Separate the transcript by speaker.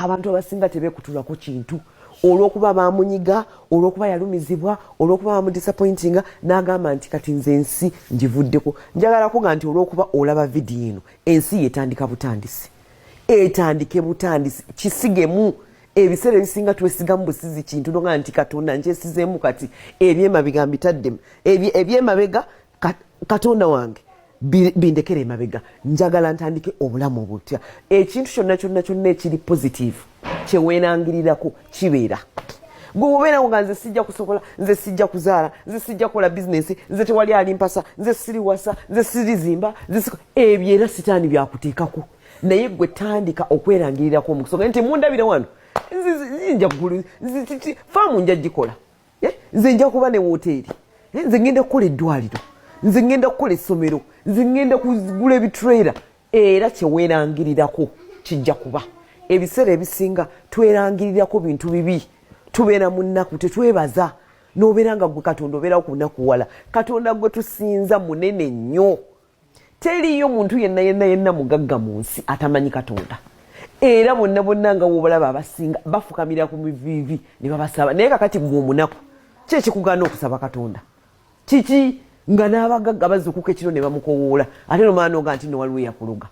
Speaker 1: abantu abasinga tebekutulako kintu olw'okuba bamunyiga olw'okuba yalumizibwa olw'okuba bamudisappointinga n'agamba nti kati nze ensi ngivuddeko. njagala kuga nti olw'okuba olaba vidiyo eno ensi yetandika butandisi etandike butandisi kisigemu. Ebiseera ebisinga twesigamu busizi kintu noga nti Katonda nkyesizeemu kati ebyemabega mbitaddemu ebyemabega Katonda wange bindekere emabega njagala ntandike obulamu obutya. Ekintu kyonna ekiri positive kyeweenangirirako kibeera. Gwe obeera nga nze sijja kusobola nze sijja kuzaala nze sijja kukola bizinesi nze tewali alimpasa nze siri wasa nze siri zimba ebyo era sitaani byakuteekako naye gwe tandika okwerangirirako omukusoga nti mundabira wano nja kugulu faamu nja gikola nze nja kuba ne woteeri nze ngenda kukola eddwaliro nze ngenda kukola essomero nze ngenda kugula ebitrailer era kyeweerangirirako kijja kuba. Ebiseera ebisinga twerangirirako bintu bibi tubeera mu nnaku tetwebaza n'obeera nga gwe Katonda obeerawo ku nnaku wala. Katonda gwe tusinza munene nnyo. Teriyo muntu yenna mugagga mu nsi atamanyi Katonda. Era bonna nga wobalaba abasinga bafukamira ku mivivi ne babasaba. Naye kakati gwe omunaku ki ekikugaana okusaba Katonda? Kiki nga n'abagagga bazukuka ekiro ne bamukowoola ate nomaana oga nti no waliwo eyakuloga.